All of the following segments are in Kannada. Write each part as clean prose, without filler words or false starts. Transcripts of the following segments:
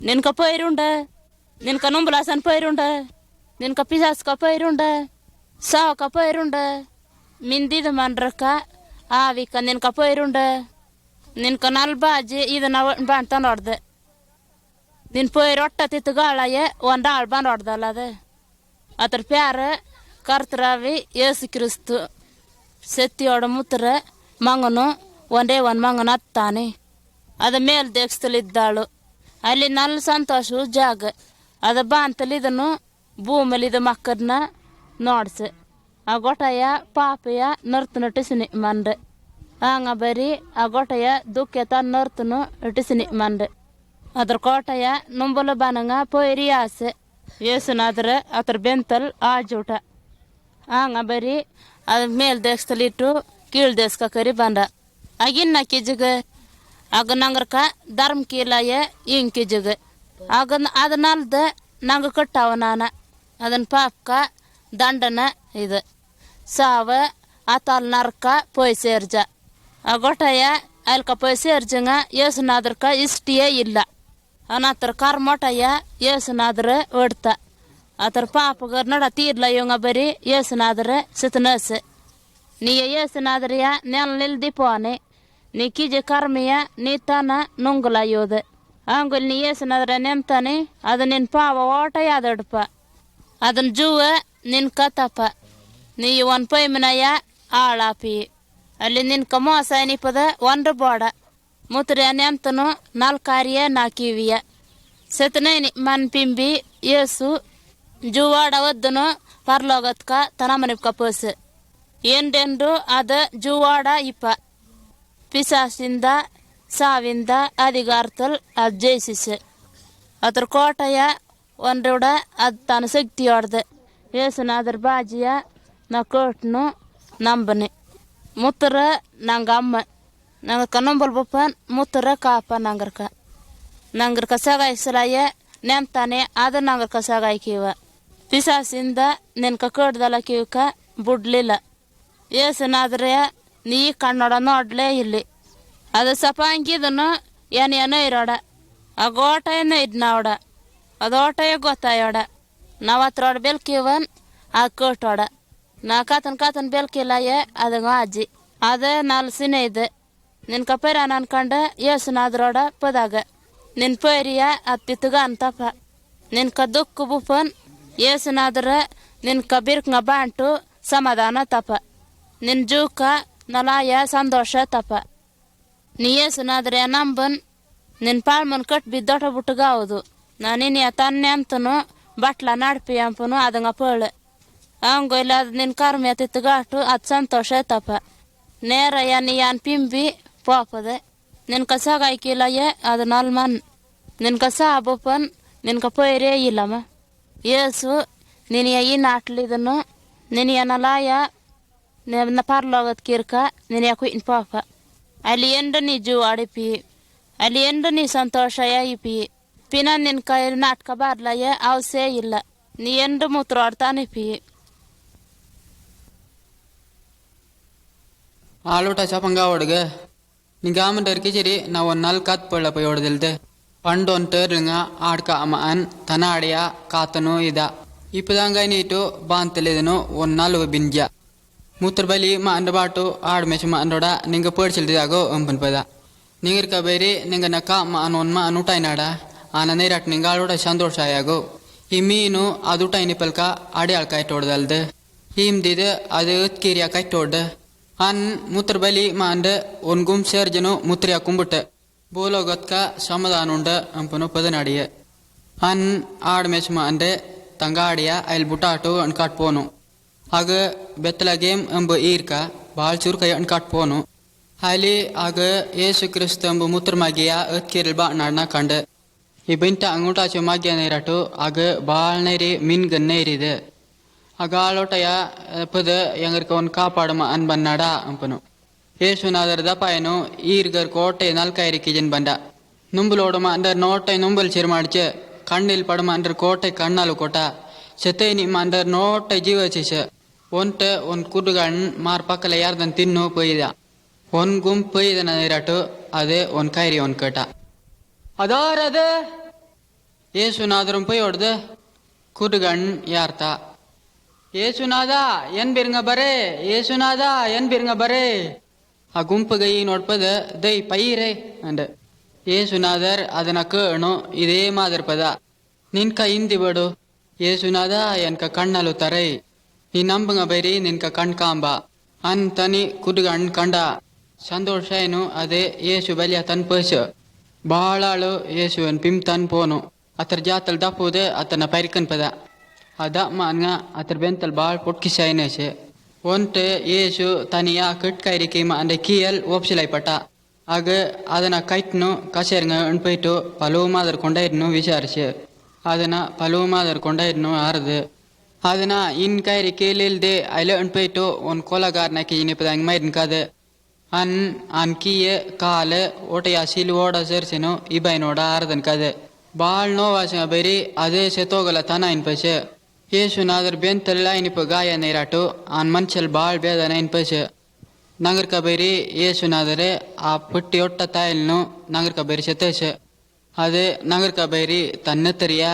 ನಿನ್ಕ ಪೈರುಂಡ ನಿನ್ಕ ನುಂಬಲಾಸನ್ ಪೈರುಂಡ ನಿನ್ಕ ಪಿಸಾಸ್ಕ ಪೈರುಂಡ ಸಾವಕ ಪೈರುಂಡ ಮಿಂದಿದ ಮನ್ರಕ ಆವಿಕ ನಿನ್ಕ ಪೈರುಂಡ ನಿನ್ಕ ನಲ್ ಬಾಜಿ ಇದನ್ನ ಬಾಣ್ತ ನೋಡ್ದೆ ನಿನ್ ಪೈರು ಒಟ್ಟ ತಿತ್ತಗಾಳಯ ಒಂದ ಆಳ್ ಬಂದ್ ಹೊಡ್ದಲ್ಲ ಅದ ಅದ್ರ ಪ್ಯಾರ ಕರ್ತರಾವಿ ಏಸು ಕ್ರಿಸ್ತು ಸೆತ್ತಿಯೋಡ ಮುತ್ರ ಮಂಗನು ಒಂದೇ ಒಂದು ಮಂಗನ ಹತ್ತಾನೆ ಅದ ಮೇಲ್ ದೇಶದಲ್ಲಿದ್ದಾಳು ಅಲ್ಲಿ ನಲ್ ಸಂತೋಷ ಜಾಗ ಅದ ಬಾಂತಲಿದನು ಭೂಮಿಲಿದ ಮಕ್ಕಳನ್ನ ನೋಡ್ಸೆ ಆ ಗೊಟಯ ಪಾಪಯ ನರ್ತನು ಇಟ್ಟಿಸಿನಿ ಮಂಡೆ ಹಂಗ ಬರೀ ಆ ಗೊಟಯ ದುಃಖತ ನರ್ತನು ಇಟ್ಟಿಸಿನಿ ಮಂಡೆ ಅದ್ರ ಕೋಟಯ ನುಂಬಲು ಬನಂಗ ಪೊಯ್ರಿ ಆಸೆ ಏಸುನಾದ್ರ ಅದ್ರ ಬೆಂತಲ್ ಆಜೂಟ ಹಂಗ ಬರೀ ಅದ ಮೇಲ್ ದೇಶದಲ್ಲಿಟ್ಟು ಕೀಳ್ ದೇಶಕ ಕರಿ ಬಂದ ಆಗಿನ್ನ ಕಿಜಗ ಆಗ ನಂಗ್ರಕ ಧರ್ಮ ಕೀಲಾಯ ಹಿಂಗ್ ಕಿಜಗ ಆಗ ಅದನ್ನಲ್ದ ನಂಗೆ ಕಟ್ಟಾವ ನಾನ ಅದನ್ನ ಪಾಪಕ ದಂಡನ ಇದು ಸಾವ ಆತಲ್ ನರ್ಕ ಪೊಯ್ ಸೇರ್ಜ ಆ ಗೊಟಯ ಅಲ್ಕ ಪೊಯ್ ಸೇರ್ಜಂಗ ಏಸುನಾದ್ರಕ ಇಷ್ಟಿಯೇ ಇಲ್ಲ ಅನತ್ರ ಕರ್ಮೊಟಯ ಏಸುನಾದ್ರ ಹೊಡ್ತ ಅದ್ರ ಪಾಪಗ ನಡ ತೀರ್ಲ ಇವಂಗ ಬರೀ ಏಸುನಾದ್ರ ಸಿತನಸ್ ನೀ ಏಸುನಾದ್ರಿಯ ನೆಲ್ ನಿಲ್ದಿ ಪೋನೆ ನೀ ಕಿಜಿ ಕರ್ಮಿಯ ನೀ ತನ ನುಂಗುಲ ಯೋದ ಹಂಗುಲ್ ನೀ ಏಸುನಾದ್ರ ನೆಂತಾನೆ ಅದು ನಿನ್ ಪಾವ ಓಟ ಯಾದಡ್ಪ ಅದನ್ ಜೂವ ನಿನ್ ಕತಪ ನೀ ಒನ್ ಪೈಮನಯ ಆಳಾಪಿ ಅಲ್ಲಿ ನಿನ್ಕ ಮೋಸ ನಿಪದ ಒಂಡ್ರ ಬೋಡ ಮುತ್ರಿಯ ನೆಂತನು ನಾಲ್ಕಾರಿಯ ನಾಕಿವಿಯ ಸೆತನೇನಿ ಮನ್ ಪಿಂಬಿ ಏಸು ಜೂವಾಡ ಒದ್ದನು ಪರ್ಲೋಗತ್ಕ ತನಮನಿಪ್ಕ ಪೋಸ್ ಎಂಡೆಂಡು ಅದ ಜೂವಾಡ ಇಪ್ಪ ಪಿಸಾಸಿಂದ ಸಾವಿಂದ ಅಧಿಕಾರತಲ್ ಅದು ಜಯಿಸಿಸೆ ಅದ್ರ ಕೋಟೆಯ ಒಂದ್ರೂಡ ಅದು ತಾನು ಶಕ್ತಿ ಹೊಡ್ದೆ ಏಸುನ ಅದ್ರ ಬಾಜಿಯ ನಾ ಕೋಟ್ನು ನಂಬನೆ ಮುತ್ತರ ನಂಗೆ ಅಮ್ಮ ನಂಗರ್ಕ ನಂಬಲ್ ಬಪ್ಪನ್ ಮುತ್ತರ ಕಾಪ ನಂಗರ್ಕ ಸಗಾಯಿಸಲಾಯ ನೆಂತಾನೆ ಅದು ನಂಗರ್ಕ ಸಗಾಯ್ಕಿವ ಪಿಸಾಸಿಂದ ನಿನ್ಕ ಕಡ್ದಲ್ಲ ಕಿವಕ ಬಿಡ್ಲಿಲ್ಲ ಏಸುನಾದ್ರೆ ನೀ ಕಣ್ಣೋಡ ನೋಡ್ಲೇ ಇಲ್ಲಿ ಅದು ಸಪ ಹಂಗಿದನು ಏನೋ ಇರೋಡ ಆ ಗೋಟ ಏನೋ ಇದ್ನವಡ ಅದು ಓಟಯ ಗೊತ್ತಾಯೋಡ ನಾವು ಹತ್ರ ಬೆಲ್ಕಿವನ್ ಆ ಕಟ್ಟೋಡ ನಾ ಕಾತನ್ ಬೆಲ್ಕಿಲ್ಲ ಅದಂಗ ಅಜ್ಜಿ ಅದೇ ನಾಲ್ಸಿನ ಇದೆ ನಿನ್ ಕಪೇರ ಅನ್ಕಂಡ ಏಸುನಾದ್ರೋಡ ಪದಾಗ ನಿನ್ ಪೈರಿಯ ಹತ್ತಿತ್ತಗ ಅಂತಪ್ಪ ನಿನ್ಕ ದುಃಖ ಬುಪನ್ ಏಸುನಾದ್ರ ನಿನ್ಕ ಬಿರ್ಕಂಗ ಬಾಂಟು ಸಮಾಧಾನ ತಪ ನಿನ್ ಜೂಕ ನಲಾಯ ಸಂತೋಷ ತಪ ನೀ ಏಸುನಾದ್ರೆ ನಂಬನ್ ನಿನ್ ಪಾಳ್ಮನ್ ಕಟ್ ಬಿದ್ದೊಟ ಬಿಟ್ಟಗ ಹೌದು ನಾನಿನ ತನ್ನೆ ಅಂತನು ಬಟ್ಲ ನಡ್ಪಿ ಅಂಪನು ಅದಂಗ ಪೇಳೆ ಹಂಗೊಯ್ಲ ಅದು ನಿನ್ ಕರ್ಮಿ ಹತ್ತಿತ್ತಗಾಟು ಅದು ಸಂತೋಷ ತಪ ನೇರಯ್ಯ ನೀ ಅನ್ ಪಿಂಬಿ ಪೋಪದೆ ನಿನ್ಕ ಸಗಾಯ್ಕಿಲ್ಲಯ್ಯ ಅದು ನಲ್ಮನ್ ನಿನ್ಕ ಸಾಬಪ್ಪನ್ ನಿನ್ಕ ಪೈರೇ ಇಲ್ಲಮ್ಮ ಏಸು ನಿನಿಯ ಈ ನಾಟ್ಲಿದನು ನಿನಿಯ ನಲಾಯ ಪರ್ಲೋಗದ ಕಿರ್ಕ ನಿನಿಯ ಕುಯ್ನ್ ಪಾಪ ಅಲ್ಲಿ ಎಂಡ ನೀ ಜೂ ಅಡಿಪಿ ಅಲ್ಲಿ ಎಂಡ ನೀ ಸಂತೋಷಯ ಇಪಿ ಪಿನ ನಿನ್ ಕೈ ನಾಟಕ ಬಾರ್ಲಯ್ಯ ಅವಸೇ ಇಲ್ಲ ನೀ ಎಂಡು ಮೂತ್ರ ಆಡ್ತಾನಿಪಿ ಆಲೂಟ ಚಪಂಗ ಹೊಡ್ಗ ನಿಗಾಮಂಡರ್ ಕಿಚಿರಿ ನಾವು ಒಂದು ನಾಲ್ಕು ಕತ್ ಪೊಳ್ಳಪ ಹೊಡೆದಿಲ್ದೆ ಪಂಡೊಂದು ಟರ್ಲಿಂಗ ಆಡ್ಕ ಅಮ್ಮ ಅನ್ ತನ ಆಡಿಯ ಕಾತನು ಇದ ಇಪ್ಪದಂಗ ನೀಟು ಬಾಂತಲಿದನು ಒಂದು ನಾಲ್ಕು ಬಿಂಜ ಮೂತ್ರ ಬಲಿ ಮಾ ಅಂಡ ಬಾಟು ಆಡ್ ಮೆಚ್ಚ ಮಾ ಅಂಡೋಡ ನಿಂಗ ಪಡ್ಚಿಲ್ದಿದಾಗೋ ಅಂಪನ್ ಪದ ನಿಂಗಿರ್ಕ ಬೇರಿ ನಿಂಗ ನಕ್ಕ ಮಾ ಅನ್ ಮಾ ಅನುಟಾಯ್ನಾಡ ಆನ ನೀರಾಟ್ ನಿಂಗ ಆಳೋಡ ಸಂತೋಷ ಆಯಾಗೋ ಈ ಮೀನು ಅದು ಟೈನಿ ಪಲ್ಕ ಆಡಿ ಆಳ್ಕ ಇಟ್ಟೋಡ್ದಲ್ದೆ ಹಿಂದಿದ ಅದು ಕಿರಿಯ ಕಟ್ಟೋಡ್ ಅನ್ ಮೂತ್ರ ಬಲಿ ಮಾ ಅಂಡ ಒಂದು ಗುಮ್ ಸೇರ್ಜನು ಮೂತ್ರಿಯ ಕುಂಬುಟ್ಟ ಬೋಲೋಗತ್ಕ ಸಮಾಧಾನ ಉಂಡ ಅಂಪನು ಪದನಾಡಿಯ ಅನ್ ಆಡ್ ಮೆಚ್ಚ ಮಾ ಅಂಡೆ ತಂಗ ಆಡಿಯ ಐಲ್ ಬುಟಾಟು ಅಣ್ಕಾಟ್ ಪೋನು ಆಗ ಬೆತ್ತಲಗೇಮ್ ಎಂಬ ಈರ್ಕ ಬಾಳ್ ಚುರ್ಕೈ ಅಣ್ಕಾಟ್ ಪೋನು ಅಲ್ಲಿ ಆಗ ಏಸು ಕ್ರಿಸ್ತ ಎಂಬ ಮೂತ್ರ ಮಾಗಿಯ ಅತ್ಕಿರಲ್ ಬಾ ನಾಡ್ನ ಕಂಡ ಈ ಬೆಂಟ ಅಂಗುಟಾಚು ಮಾಗ್ಯ ನೈರಾಟು ಆಗ ಬಾಳ್ ನೈರಿ ಮೀನ್ ಗನ್ನೈರಿದೆ ಆಗ ಆಳೋಟಯ ಪದ ಎಂಗರ್ಕ ಒಂದು ಕಾಪಾಡಮ ಅನ್ ಬನ್ನಾಡ ಅಂಪನು ಏಸುನಾದರ ದಪಾಯನು ಈರ್ಗರ್ ಕೋಟೆ ನಾಲ್ಕೈರಿಕೆ ಜನ್ ಬಂಡ ನುಂಬುಲೋಡಮ ಅಂದರ್ ನೋಟೈ ನುಂಬಲ್ ಚಿರ್ ಮಾಡ್ಚೆ ಕಣ್ಣಿಲ್ ಪಡಮ ಅಂದ್ರ ಕೋಟೆ ಕಣ್ಣಾಲು ಕೊಟ ಸೆತೈನಿ ಅಂದರ್ ನೋಟೈ ಜೀವ ಚಿಸ ಒಂಟ ಒಂದು ಕುಡುಗಣ್ ಮಾರ್ ಪಕ್ಕಲ ಯಾರ್ದನ್ ತಿನ್ನು ಪೊಯ್ದ ಒಂದ್ ಗುಂಪು ಪೊಯ್ದನ ನೈರಾಟು ಅದೇ ಒಂದ್ ಕೈರಿ ಒಂದ್ ಕಟ ಅದಾರದ ಏಸುನಾದ್ರೂ ಪೈ ಹೊಡ್ದು ಕುಡ್ಗಣ್ ಯಾರ್ತ ಏಸುನಾದ ಎನ್ ಬಿರ್ಂಗ ಬರೇ ಏಸುನಾದ ಎನ್ ಬಿರ್ಂಗ ಬರೇ ಆ ಗುಂಪುಗ ಈ ನೋಡ್ಪದ ದೈ ಪೈರೇ ಅಂಡ ಏಸುನಾದರ್ ಅದನ್ನ ಕೇಣು ಇದೇ ಮಾದರ್ ಪದ ನಿನ್ಕ ಹಿಂದಿ ಬಡು ಏಸುನಾದ ಎನ್ಕ ಕಣ್ಣಲು ತರೈ ನೀ ನಂಬಂಗ ಬೈರಿ ನಿನ್ಕ ಕಣ್ ಕಾಂಬ ಅಂತನಿ ಕುಡ್ಗಣ್ ಕಂಡ ಸಂತೋಷನು ಅದೇ ಏಸು ಬಲಿಯ ತನ್ ಪೇಸ ಬಾಳಾಳು ಏಸುವನ್ ಪಿಮ್ ತನ್ ಪೋನು ಅತರ ಜಾತಲ್ ದಪ್ಪುದೆ ಅತನ ಪೈರಿಕನ್ ಪದ ಅದ ಮಾನ್ಗ ಅತರ ಬೆಂತಲ್ ಬಾಳ್ ಪೊಟ್ಕಿಸಾಯನೇಸೆ ಒಂಟೆ ಏಸು ತನಿಯ ಕಟ್ಕೈರಿಕಿ ಅಂದೆ ಕೀಯಲ್ ಓಪ್ಸಿಲೈ ಪಟ ಆಗ ಅದನ್ನ ಕೈಟ್ನು ಕಸೇರ್ಗ ಅಣ್ಪೈಟು ಪಲವು ಮಾದರ್ ಕೊಂಡೈರ್ನು ವಿಚಾರಿಸಿ ಅದನ್ನ ಪಲವು ಮಾದರ್ ಕೊಂಡೈರ್ನು ಆರದು ಅದನ್ನ ಇನ್ ಕೈರಿ ಕೇಳಿಲ್ದೆ ಅಲ್ಲ ಅಣ್ಪೈಟು ಒಂದ್ ಕೊಲಗಾರನಕಿ ಇನಿಪದಂಗ್ ಮೈರ್ನ್ ಕದ ಅನ್ ಕೀಯೆ ಕಾಲ ಓಟೆಯ ಸಿಲ್ ಓಡ ಸೇರ್ಸಿನು ಇಬೈನೋಡ ಆರದನ್ ಕದ ಬಾಳ್ ನೋವಾಸ ಬೈರಿ ಅದೇ ಸೆತೋಗಲ ತನ ಇನ್ಪಸೆ ಏಸುನಾದರ್ ಬೆಂತಲ್ಲ ಇನಿಪ ಗಾಯ ನೀರಾಟು ಆನ್ ಮನ್ಷಲ್ ಬಾಳ್ ಬೇದನ ಇನ್ಪಸೆ ನಂಗರ್ಕ ಬೈರಿ ಏಸುನಾದರೆ ಆ ಪುಟ್ಟಿ ಒಟ್ಟ ತಾಯಿಲ್ನು ನಂಗರ್ಕ ಬೈರಿ ಸೆತೇಸೆ ಅದೇ ನಂಗರ್ಕ ಬೈರಿ ತನ್ನತರಿಯ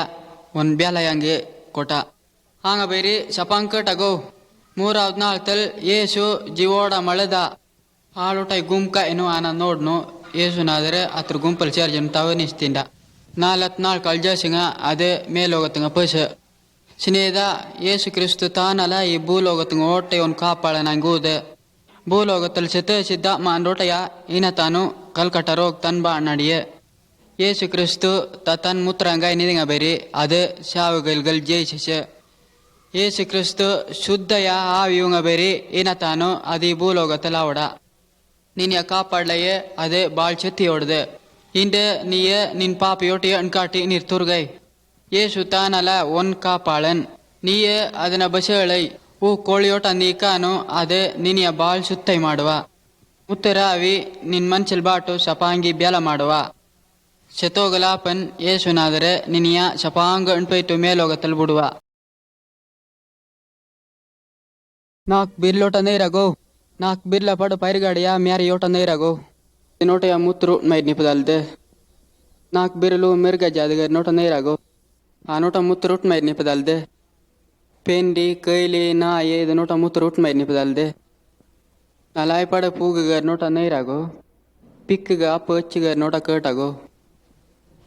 ಒಂದ್ ಬ್ಯಾಲಯಂಗೆ ಕೊಟ ಹಾಂಗ ಬೈರಿ ಸಪಾಂಕಟಗೋ 3-4 ಏಸು ಜೀವೋಡ ಮಳೆದ ಆಳುಟೈ ಗುಂಕ ಏನು ಆನ ನೋಡ್ನು ಏಸುನಾದರೆ ಅತ್ರ ಗುಂಪಲ್ ಸೇರ್ಜನ್ ತವನಿಸ್ತಿಂಡ 4 ಕಳ್ಜಾಸಿಂಗ ಅದೇ ಮೇಲೋಗತ್ತಂಗ ಪೈಸ ಸಿನೇದ ಏಸು ಕ್ರಿಸ್ತು ತಾನಲ ಈ ಭೂಲೋಗತ್ತಂಗ ಓಟೆ ಒಂದ್ ಕಾಪಾಳ ನಂಗೂದೆ ಭೂಲೋಗತ್ತಲ್ ಸಿದ್ಧ ಮಾಂಡೋಟಯ ಇನ ತಾನು ಕಲ್ಕಟ ರೋಗ್ ತನ್ ಬಾ ನಡಿಯೆ ಏಸು ಕ್ರಿಸ್ತು ತನ್ ಮುತ್ರಂಗ ನಿದಿಂಗ ಬೈರಿ ಅದೇ ಶಾವುಗಲ್ಗಲ್ ಜಯಿಸಿಸೆ ಏಸು ಕ್ರಿಸ್ತು ಶುದ್ಧಯ ಆವಿಯುಂಗ ಬೈರಿ ಇನ ತಾನು ಅದಿ ಭೂಲೋಗತ್ತಲ ಅವಡ ನಿನ್ಯ ಕಾಪಾಡ್ಲಯ್ಯ ಅದೇ ಬಾಳ್ ಚೆತ್ತಿ ಹೊಡ್ದೆ ಹಿಂದೆ ನೀಯೆ ನಿನ್ ಪಾಪಿಯೋಟಿ ಅಣ್ಕಾಟಿ ನೀರ್ ತುರ್ಗೈ ಏಸು ತಾನಲ ಒಂದ್ ಕಾಪಾಳನ್ ನೀಯೆ ಅದನ್ನ ಬಸಳೈ ಹೂ ಕೋಳಿಯೋಟ ನೀಕಾನು ಅದೇ ನಿನಿಯ ಬಾಳ್ ಸುತ್ತೈ ಮಾಡುವ ಮುತ್ತರಾವಿ ನಿನ್ ಮನ್ಸಲ್ ಬಾಟು ಸಪಾಂಗಿ ಬ್ಯಾಲ ಮಾಡುವ ಶತೋಗಲಾಪನ್ ಏಸುನಾದರೆ ನಿನಿಯ ಸಪಾಂಗ ಅಣ್ಪೈಟು ಮೇಲೋಗತ್ತಲ್ ಬಿಡುವ 4 ಬಿರ್ಲೋಟ ನೀರಾಗೋ 4 ಬಿರ್ಲ ಪಡು ಪೈರ್ಗಾಡಿಯ ಮ್ಯಾರಿ ಯೋಟ ನೀರಾಗೋ ನೋಟೆಯ ಮುತ್ರು ಮೈ ನಿಪದಲ್ದೆ 4 ಬಿರ್ಲು ಮಿರ್ಗ ಜಾದಗ ನೋಟ ನೀರಾಗೋ ಆ ನೋಟ ಮುತ್ತು ರೂಟ್ ಮೈ ನಿಪದಲ್ದೆ ಪೆಂಡಿ ಕೈಲಿ ನಾಯಿ ಇದು ನೋಟ ಮುತ್ತು ರೂಟ್ ಮೈ ನಿಪದಲ್ದೆ ನಲಾಯ್ ಪಡ ಪೂಗಗರ್ ನೋಟ ನೀರಾಗೋ ಪಿಕ್ಕಗ ಪಚ್ಚಿಗರ್ ನೋಟ ಕೇಟಾಗೋ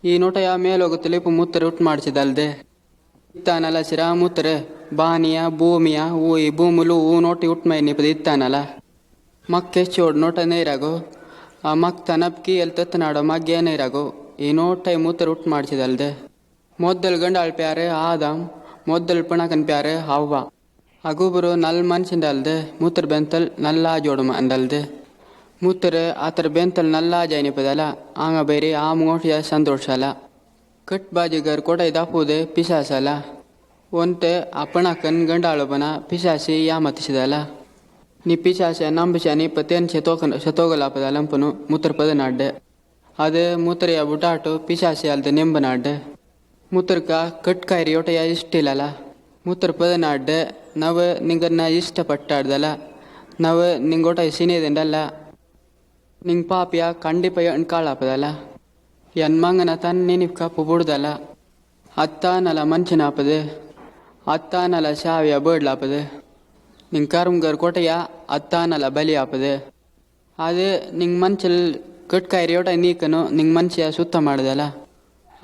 ಈ ನೋಟ ಯಾ ಮೇಲೋಗುತ್ತಲಿಪ್ಪು ಮುತ್ತು ರೂಟ್ ಮಾಡಿಸಿದಲ್ದೆ ಇತ್ತಾನಲ್ಲ ಸಿರಾ ಮುತ್ತರೆ ಬಾನಿಯ ಭೂಮಿಯ ಹೂ ಈ ಭೂಮಿಲು ಹೂ ನೋಟಿ ಉಟ್ ಮೈ ನಿಪದ ಇತ್ತಾನಲ್ಲ ಮಕ್ಕೆ ಚೋಡ್ ನೋಟ ನೀರಾಗೋ ಆ ಮಕ್ ತನಪ್ಕಿ ಎಲ್ ತತ್ತನಾಡೋ ಮಗ್ಗೆ ನೀರಾಗೋ ಈ ನೋಟ ಮುತ್ತು ರೂಟ್ ಮಾಡಿಸಿದಲ್ದೆ ಮೊದ್ದಲ್ ಗಂಡಾಳ್ ಪ್ಯಾರೆ ಆದಮ್ ಮೊದ್ದಲ್ ಪಣಕನ್ ಪ್ಯಾರೆ ಹವ್ವ ಅಗುಬರು ನಲ್ ಮನ್ಸಿಂದಲ್ದೆ ಮೂತ್ರ ಬೆಂತಲ್ ನಲ್ಲಾ ಜೋಡುಮ ಅಂದಲ್ದೆ ಮೂತ್ರ ಆತರ ಬೆಂತಲ್ ನಲ್ಲಾ ಜೈನಿಪದಲ ಆಂಗ ಬೈರಿ ಆ ಮೋಟಿಯ ಸಂತೋಷಲ ಕಟ್ ಬಾಜಿಗರ್ ಕೊಡೈ ದಾಪುದೆ ಪಿಸಾಸಲ ಒಂಟೆ ಅಪ್ಪಣಕನ್ ಗಂಡಾಳುಬನ ಪಿಸಾಸಿ ಯಾಮತಿಸಿದಲ ನೀ ಪಿಸಾಸ ನಂಬಿಸ ನೀ ಪತೇನ್ ಶತೋಗಲಾಪದಲಂಪನು ಮೂತ್ರ ಪದ ನಾಡ್ಡೆ ಅದೇ ಮೂತ್ರೆಯ ಬುಟಾಟು ಪಿಸಾಸಿ ಅಲ್ದೆ ನೆಂಬನಾಡ್ಡೆ ಮೂತ್ರಕ ಕಟ್ಕಾಯ್ರಿ ಒಟೆಯ ಇಷ್ಟಿಲ್ಲಲ್ಲ ಮೂತ್ರ ಪದ ನಾಡ್ಡೆ ನವ ನಿಂಗನ್ನ ಇಷ್ಟಪಟ್ಟಾಡ್ದಲ್ಲ ನವ ನಿಂಗೊಟ ಸಿನೇದಿಂಡಲ್ಲ ನಿಂಗ್ ಪಾಪಿಯ ಕಂಡಿಪಯ ಅಣ್ಕಾಳಾಪದಲ್ಲ ಎನ್ಮಂಗನ ತನ್ನಿನಿಪ್ ಕಪ್ಪು ಬುಡ್ದಲ್ಲ ಅತ್ತಾನಲ ಮಂಚನಾಪದೆ ಅತ್ತಾನಲ ಶಾವಿಯ ಬೇಡ್ಲಾಪದೆ ನಿಂಗ್ ಕರ್ಮ್ಗರ್ ಕೊಟೆಯ ಅತ್ತಾನಲ ಬಲಿ ಆಪದೆ ಅದೇ ನಿಂಗ್ ಮಂಚಲ್ ಕಟ್ಕಾಯ್ರಿ ಒಟ ನೀಕನು ನಿಂಗ್ ಮನ್ಸಿಯ ಸುತ್ತ ಮಾಡ್ದಲ್ಲ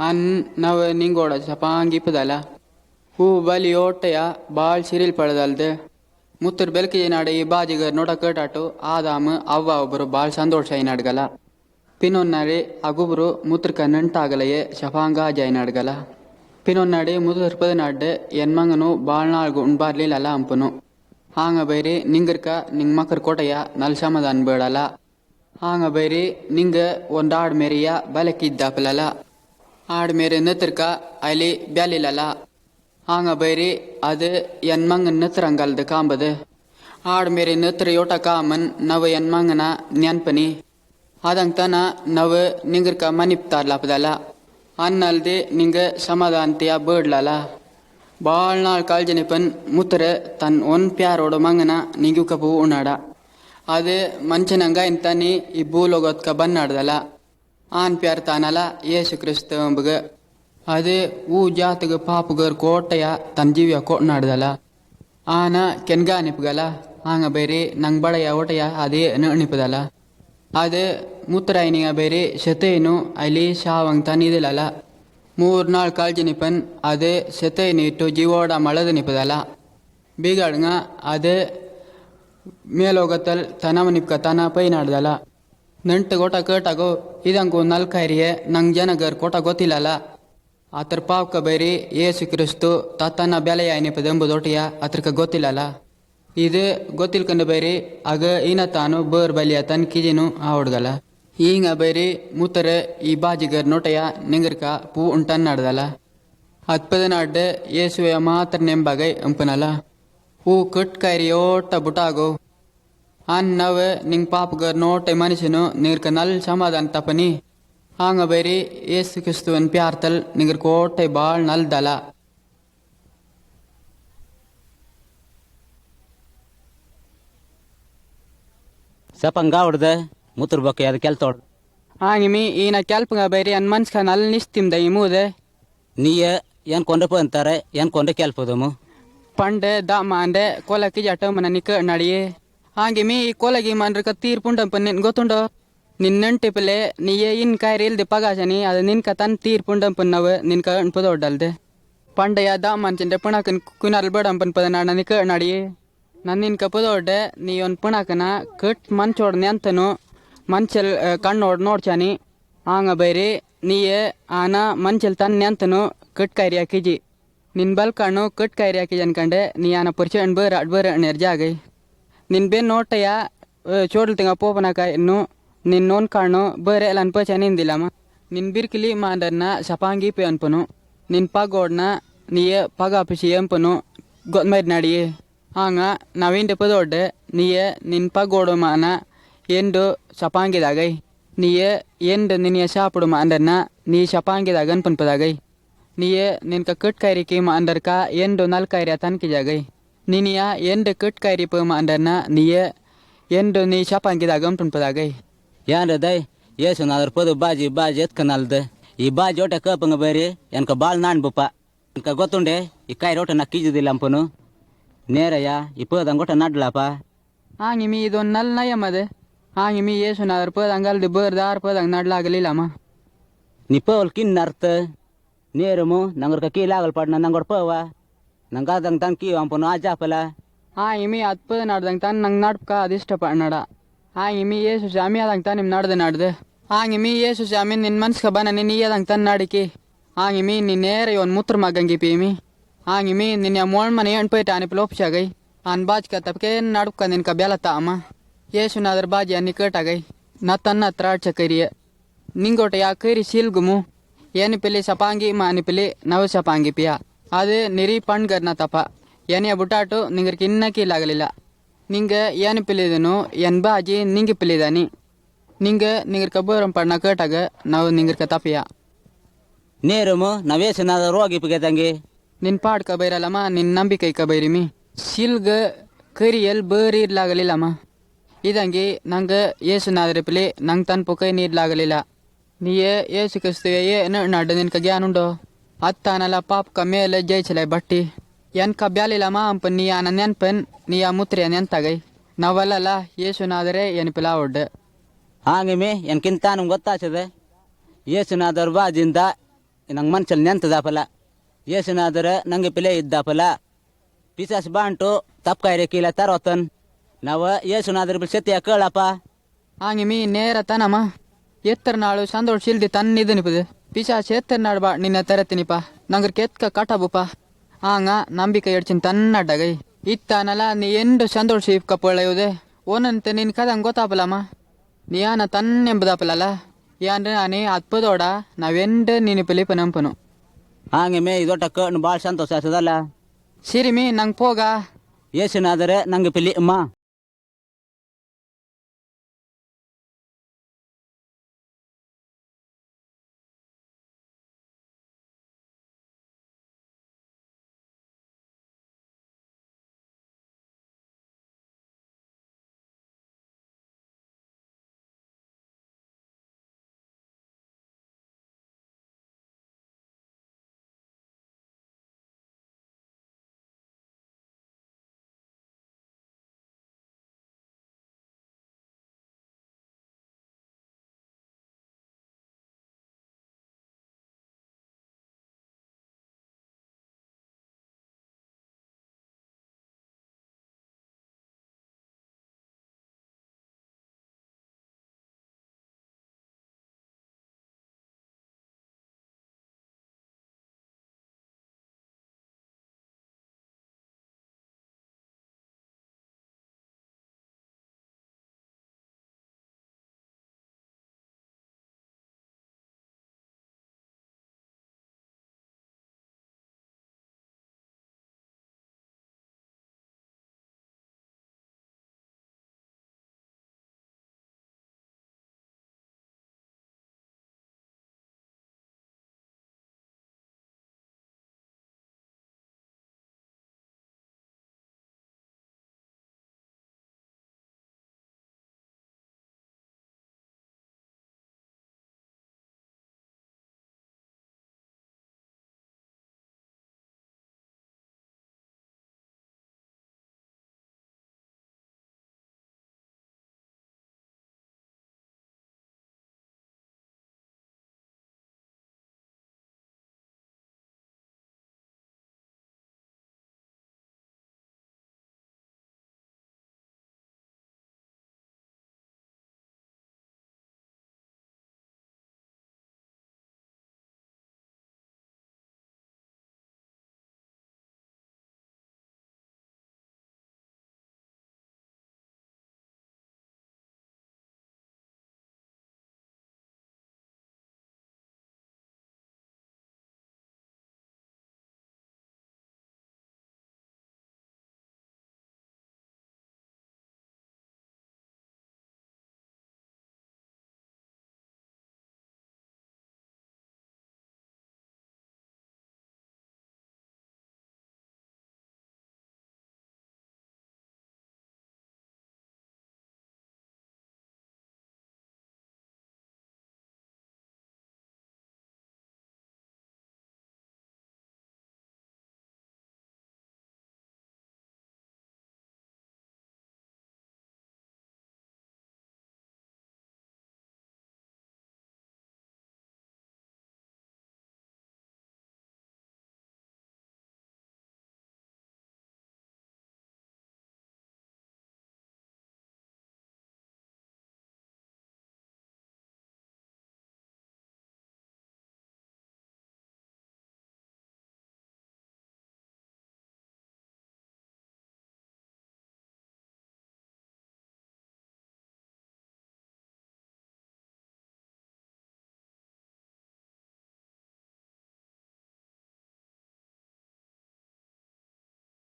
ಅನ್ ನವ ನಿಂಗೋಡ ಸಪಾಂಗಿಪದಲ್ಲ ಹೂ ಬಲಿ ಓಟೆಯ ಬಾಳ್ ಸಿರಿಲ್ ಪಡೆದಲ್ದೆ ಮುತ್ತರ್ ಬೆಲ್ಕಿ ನಾಡೆ ಈ ಬಾಜಿಗರ್ ನೋಟ ಕೇಟಾಟು ಆದಾಮ ಅವ್ವ ಒಬ್ಬರು ಬಾಳ್ ಸಂತೋಷ ಐನಾಡ್ಗಲ ಪಿನೊನ್ನಡೆ ಅಗುಬ್ರು ಮುತ್ರಕ ನಂಟಾಗಲಯೇ ಶಫಾಂಗ ಜೈನಾಡ್ಗಲ ಪಿನೊನ್ನಡೆ ಮುದ್ರ ಪದ ನಾಡ್ಡೆ ಎನ್ಮಂಗನು ಬಾಳ್ ನಾಳ್ಗು ಉಣ್ಬಾರ್ಲಿಲ್ಲ ಅಂಪನು ಹಾಂಗ ಬೈರಿ ನಿಂಗರ್ಕ ನಿಂಗ್ ಮಕ್ಕರ್ ಕೋಟೆಯ ನಲ್ ಸಮಾಧಾನ ಬೇಡಲ್ಲ ಹಾಂಗ ಬೈರಿ ನಿಂಗ ಒಂದಾಡ್ ಮೇರಿಯ ಬಲಕಿದ್ದಾಪಲಲ್ಲ ಆಡ್ ಮೇರೆ ನತ್ರಕ ಅಲ್ಲಿ ಬ್ಯಾಲಿಲ್ಲಲ್ಲ ಹಾಂಗ ಬೈರಿ ಅದು ಎನ್ಮಂಗನ್ ನತ್ರಂಗಲ್ದ ಕಾಂಬದು ಆಡ್ ಮೇರೆ ನತ್ರ ಯೋಟ ಕಾಮನ್ ನವ ಎನ್ಮಂಗನ ನೆನ್ಪನಿ ಆದಂತನ ನವ ನಿಂಗರ್ಕ ಮನಿಪ್ತಾರ್ಲಾಪದಲ್ಲ ಅನ್ನಲ್ದೆ ನಿಂಗ ಸಮಾಧಾನತೆಯ ಬೇಡ್ಲಲ್ಲ ಬಾಳ್ ನಾಳ್ ಕಾಳ್ಜನಿಪನ್ ಮುತ್ತರೆ ತನ್ ಒಂದ್ ಪ್ಯಾರೋಡು ಮಂಗನ ನಿಂಗು ಕಪು ಉಣ್ಣಾಡ ಅದೇ ಮಂಚನಂಗ ಇಂತಾನಿ ಈ ಭೂಲೋಗತ್ಕ ಬನ್ನಾಡ್ದಲ್ಲ ಆನ್ ಪ್ಯಾರ್ ತಾನಲ್ಲ ಯೇಸು ಕ್ರಿಸ್ತ ಎಂಬುಗ ಅದೇ ಊ ಜಾತಗ ಪಾಪುಗರ್ ಕೋಟೆಯ ತನ್ ಜೀವಿಯ ಕೊಟ್ನಾಡ್ದಲ್ಲ ಆನ ಕೆನ್ಗಾ ನಿಪ್ಗಲ ಆಂಗ ಬೇರೆ ನಂಗ್ ಬಳೆಯ ಓಟೆಯ ಅದೇ ನಿಪದಲ್ಲ ಅದೇ ಮುತ್ತರಾಯಿನಿಗ ಬೇರೆ ಶತೇನು ಅಲ್ಲಿ ಶಾವಂಗ್ ತನಿದಿಲ್ಲಲ್ಲ 3-4 ಕಾಳ್ಜಿ ನಿಪನ್ ಅದೇ ಶತೇನು ಇಟ್ಟು ಜೀವೋಡ ಮಳದ ನಿಪದಲ್ಲ ಬೀಗಡ್ಗ ಅದೇ ಮೇಲೋಗತ್ತಲ್ ತನಮ ನಿಪ್ಕ ತನ ಪೈನಾಡ್ದಲ್ಲ ನಂಟು ಗೊಟ ಕೇಟಾಗೋ ಇದಂಗೂ ನಲ್ಕೈರಿಯೇ ನಂಗೆ ಜನಗರ್ ಕೊಟ ಗೊತ್ತಿಲ್ಲಲ್ಲ ಅದ್ರ ಪಾವ್ಕ ಬೈರಿ ಏಸು ಕ್ರಿಸ್ತು ತತ್ತನ ಬೆಲೆಯ ನಿಪದೆಂಬುದೊಟ್ಟಿಯ ಅತ್ರಕ ಗೊತ್ತಿಲ್ಲಲ್ಲ ಇದು ಗೊತ್ತಿಲ್ಕಂಡು ಬೈರಿ ಆಗ ಈನ ತಾನು ಬೇರ್ ಬಲಿಯ ತನ್ ಕಿಜಿನು ಆವಡ್ಗಲ್ಲ ಹಿಂಗ ಬೈರಿ ಮುತ್ತರೆ ಈ ಬಾಜಿಗರ್ ನೋಟೆಯ ನಿಂಗರ್ಕ ಪೂ ಉಂಟನ್ನಾಡ್ದಲ್ಲ ಅದ್ಪದನಾಡ್ಡೆ ಏಸುವೆಯ ಮಾತ್ರ ನೆಂಬಾಗೈ ಅಂಪನಲ್ಲ ಹೂ ಕಟ್ಕೈರಿ ಓಟ ಬುಟಾಗೋ ಅನ್ನವೆ ನಿಂಗ್ ಪಾಪಗರ್ ನೋಟೆ ಮನುಷ್ಯನು ನಿಂಗರ್ಕ ನಲ್ ಸಮಾಧಾನ ತಪನಿ ಹಾಂಗ ಬೈರಿ ಏಸು ಕ್ರಿಸ್ತುವನ್ ಪ್ಯಾರ್ತಲ್ ನಿಂಗರ್ ಕೋಟೆ ಬಾಳ್ ನಲ್ದಲ್ಲ ಸಪಂಗ ಹೊಡ್ದೆ ಮುತ್ರ ಬಕ್ಕೆ ಅದು ಕೆಲ್ತೋಡ್ ಹಾಂಗಿಮಿ ಈನ ಕೆಲ್ಪಂಗ ಬೈರಿ ಅನ್ ಮನ್ಸ್ಕ ನಲ್ ನಿಸ್ತಿಮ್ದ ಈ ಮೂದೆ ನೀಯ ಏನ್ ಕೊಂಡಪ್ಪ ಅಂತಾರೆ ಏನ್ ಕೊಂಡ ಕೆಲ್ಪದಮು ಪಂಡೆ ದಮ್ಮ ಅಂಡೆ ಕೊಲಕ್ಕೆ ಜಟ ಮನ ನಿಕ ನಡಿಯೇ ಹಾಂಗಿಮಿ ಈ ಕೊಲಗಿ ಮನ್ರಕ ತೀರ್ಪುಂಡಂಪ ನಿನ್ ಗೊತ್ತುಂಡೋ ನಿನ್ನಂಟಿ ಪಲೆ ನೀಯೇ ಇನ್ ಕಾಯ್ರಿ ಇಲ್ದೆ ಪಗಾಸನಿ ಅದು ನಿನ್ಕ ತನ್ ತೀರ್ಪುಂಡಂಪನ್ ನವ ನಿನ್ಕ ಅನ್ಪದೊಡ್ಡಲ್ದೆ ಪಂಡೆಯ ದಮ್ಮ ಅಂಚಂಡೆ ಪುಣಕನ್ ಕುನಾಲ್ ಬಡಂಪನ್ ಪದ ನಾಡ ನಿಕ ನಡಿಯೇ ನನ್ನ ನಿನ್ಕ ಪದೊಡ್ಡೆ ನೀ ಒಂದು ಪುಣಕನ ಕಟ್ ಮಂಚೋಡ್ನೆ ಅಂತನು ಮಂಚಲ್ ಕಣ್ಣೋಡ್ ನೋಡ್ಚಾನಿ ಹಾಂಗ ಬೈರಿ ನೀಯೇ ಆನ ಮಂಚಲ್ ತನ್ನೆ ಅಂತನು ಕಟ್ ಕೈರಿ ಹಾಕಿಜಿ ನಿನ್ ಬಲ್ ಕಣ್ಣು ಕಟ್ ಕೈರಿ ಹಾಕಿಜಿ ಅನ್ಕಂಡೆ ನೀ ಆನ ಪರಿಚಯ ಬೇರೆ ಜಾಗೈ ನಿನ್ ಬೇನ್ ನೋಟಯ್ಯ ಚೋಡ್ಲ್ ತಿಂಗ ಪೋಪನಕ ಇನ್ನು ನಿನ್ ನೋನ್ ಕಾಣು ಬೇರೆ ಎಲ್ಲ ಅನ್ಪಚ ನಿಂದಿಲ್ಲಮ್ಮ ನಿನ್ ಬಿರ್ಕಿಲಿ ಮಾಂಡನ್ನ ಸಪಾಂಗಿ ಪೇ ಅನ್ಪನು ನಿನ್ ಪಗೋಡ್ನ ನೀಯೇ ಪಗ ಪಿಸಿ ಎಂಪನು ಗೊತ್ತಮೈದ್ ನಡಿಯೇ ಹಾಂಗ ನಾವಿಂಡೆ ಪದೊಡ್ಡೆ ನೀಯೇ ನಿನ್ ಪಗೋಡು ಮಾನ ಎಂಡು ಸಪಾಂಗಿದಾಗೈ ನೀಯೇ ಎಂಡು ನಿನಿಯ ಶಾಪುಡು ಮಾಂಡನ್ನ ನೀ ಸಪಾಂಗಿದಾಗ ಅನ್ಪನ್ ಪದಾಗೈ ನೀಯೇ ನಿನ್ಕ cut ಕೈರಿಕಿ ಮಾಂಡರ್ಕ end ನಲ್ಕೈರಿಯ ತನ್ಕಿ Jagai ನಿನಿಯ end cut ಕೈರಿ ಪ ಮಾಂಡನ್ನ ನೀಯೇ ಎಂಡು ನೀ ಸಪಾಂಗಿದಾಗ ಅನ್ಪನ್ ಪದಾಗೈ ಏನ್ರದೈ ಏಸುನಾದ್ರ ಪದು ಬಾಜಿ ಎತ್ಕನಲ್ದೆ ಈ ಬಾಜಿ ಓಟ ಕಪಂಗ ಬೇರಿ ಎನ್ಕ ಬಾಳ್ ನಾಣ್ಬಪ್ಪ ಎನ್ಕ ಗೊತ್ತುಂಡೆ ಈ ಕಾಯಿ ರೋಟ ನಾ ಕೀಜುದಿಲ್ಲ ಅಂಪನು ನೇರಯ್ಯ ಈ ಪದಂಗ ಓಟ ನಡ್ಲಪ್ಪ ಹಾಂಗಿಮಿ ಇದೊಂದು ನಲ್ ನಯಮದೆ ಹಾಂಗಿಮಿ ಏಸುನಾದ್ರ ಪದಂಗಲ್ದು ಬೇರ್ದಾರ್ ಪದಂಗ ನಡ್ಲಾಗಲಿಲ್ಲಮ್ಮ ನೀ ಪವಲ್ ಕಿನ್ನರ್ತ ನೇರಮು ನಂಗರ್ಕ ಕೀಲಾಗಲ್ ಪಡ್ನ ನಂಗೊಡ್ ಪವ ನಂಗಾದಂಗ ತನ್ ಕೀ ಅಂಪನು ಆಜಾಪಲ ಹಾಂಗಿಮಿ ಅದು ಪದ ನಡ್ದಂಗ ತಾನು ನಂಗೆ ನಡ್ಕ ಅದಿಷ್ಟ ಪಡ್ನಡ ಹಾಂಗಿಮಿ ಏಸು ಸ್ವಾಮಿ ಆದಂಗ ತಾನು ನಿಮ್ ನಡ್ದೆ ಹಾಂಗಿಮಿ ಏಸು ಸ್ವಾಮಿ ನಿನ್ ಮನ್ಸ್ಕ ಬನ ನೀನ್ ಈಯದಂಗ ತನ್ ನಾಡಿಕಿ ಹಾಂಗಿಮಿ ನೀನ್ ನೇರ ಇವನ್ ಮೂತ್ರ ಮಗಂಗಿ ಪೀಮಿ ಹಾಂಗಿಮಿ ನಿನ್ನ ಮೋಳ್ ಮನೆ ಅಣ್ಪೈಟ ಅನಿಪ್ ಲೋಪ್ಸಾಗೈ ಅನ್ ಬಾಜ್ಕ ತಪ್ಕೆ ನಡ್ಕ ನಿನ್ಕ ಬೆಲತ್ತ ಅಮ್ಮ ಏಸುನಾದ್ರ ಬಾಜಿ ಅನ್ನಿ ಕೇಟಾಗೈ ನಾ ತನ್ನ ತ್ರಾಡ್ಸ ಕೈರಿಯ ನಿಂಗೋಟ ಯಾ ಕೈರಿ ಸಿಲ್ಗುಮು ಏನಿಪಿಲಿ ಸಪಾಂಗಿ ಮಾ ಅನಿಪಿಲಿ ನವ ಸಪಾಂಗಿ ಪಿಯ ಅದು ನಿರಿ ಪಣ್ಗರ್ನ ತಪ ಏನಿಯ ಬುಟಾಟು ನಿಂಗರ್ಕ ಇನ್ನಕೀಲಾಗಲಿಲ್ಲ ನಿಂಗೆ ಏನು ಪಿಲಿದನು ಎನ್ ಬಾಜಿ ನಿಂಗೆ ಪಿಲಿದಾನಿ ನಿಂಗೆ ನಿಂಗರ್ಕ ಬೋರಂ ಪಡ್ನ ಕೇಟಾಗ ನಾವು ನಿಂಗರ್ಕ ತಪಿಯ ನೇರಮು ನಾವೇಸುನಾದ್ರ ರೋಗಿ ಪಿಗೆದಂಗೆ ನಿನ್ ಪಾಡ್ಕ ಬೈರಲ್ಲಮ್ಮ ನಿನ್ ನಂಬಿಕೈ ಕ ಬೈರಿಮಿ ಸಿಲ್ಗ ಕರಿಯಲ್ ಬೇರಿ ಇರ್ಲಾಗಲಿಲ್ಲಮ್ಮ ಇದಂಗೆ ನಂಗೆ ಏಸುನಾದ್ರೆ ಪಿಲಿ ನಂಗೆ ತನ್ ಪುಕೈ ನೀಡ್ಲಾಗಲಿಲ್ಲ ನೀಯೇ ಏಸು ಕ್ರಿಸ್ತುವೆ ನಡ್ಡ ನಿನ್ಕ ಜ್ಞಾನುಂಡೋ ಅತ್ತಾನಲ್ಲ ಪಾಪ್ಕ ಮೇಲೆ ಜಯಿಸಲೈ ಬಟ್ಟಿ ಎನ್ಕ ಬ್ಯಾಲಿಲ್ಲಮ್ಮ ಅಂಪನ್ ನೀ ಆನ ನೆನ್ಪನ್ ನೀ ಆ ಮುತ್ರಿಯ ನೆನ್ತಾಗೈ ನಾವಲ್ಲಲ್ಲ ಏಸುನಾದರೆ ಎನ್ಪಿಲ ಒಡ್ಡೆ ಹಾಂಗಿಮಿ ಎನ್ಕಿಂತ ನಮ್ಗೆ ಗೊತ್ತಾಚದೆ ಏಸುನಾದರ್ ಬಾಜಿಂದ ನಂಗೆ ಮನ್ಸಲ್ಲಿ ನೆಂತದಾಪಲ ಏಸುನಾದರ ನಂಗೆ ಪಿಲೆ ಇದ್ದಾಪಲ ಪಿಸಾಸ್ ಬಾಂಟು ತಪ್ಕಾಯ್ರೆ ಕೀಲ ತರೋತನ್ ನಾವು ಏಸುನಾದ್ರ ಬಿಲ್ ಸತ್ಯ ಕೇಳಪ್ಪ ಹಾಂಗಿಮಿ ನೇರ ತನಮ್ಮ ಎತ್ತರ ನಾಳು ಸಂದೋಷ ಶಿಲ್ದಿ ತನ್ನಿದು ನಿಪದೆ ಪಿಸಾಸ್ ಎತ್ತರ ನಾಡು ಬಾ ನಿನ್ನ ತರತಿನಿಪ ನಂಗರ್ ಕೆತ್ಕ ಕಟಬುಪ ಹಾಂಗ ನಂಬಿಕೆ ಎಡ್ಚಿನ್ ತನ್ನಡ್ಡಗೈ ಇತ್ತಾನಲ್ಲ ನೀ ಎಂಡು ಸಂದೋಷ ಕಪ್ಪೊಳ್ಳೆಯುವುದೇ ಓನಂತೆ ನಿನ್ ಕದಂಗ್ ಗೊತ್ತಾಪಲಮ್ಮ ನೀ ಆನ ತನ್ನೆಂಬುದಾಪಲಲ್ಲ ಯಾಂದ್ರೆ ನಾನೇ ಅದ್ಪದೋಡ ನಾವೆಂಡು ನೀನು ಪಿಲಿಪ ನಂಪನು ಹಾಂಗಿಮಿ ಇದೊಟ್ಟ ಕಣ್ಣು ಭಾಳ ಸಂತೋಷ ಆಗ್ತದಲ್ಲ ಸಿರಿಮಿ ನಂಗೆ ಪೋಗ ಏಸುನಾದರೆ ನಂಗೆ ಪಿಲಿ ಅಮ್ಮ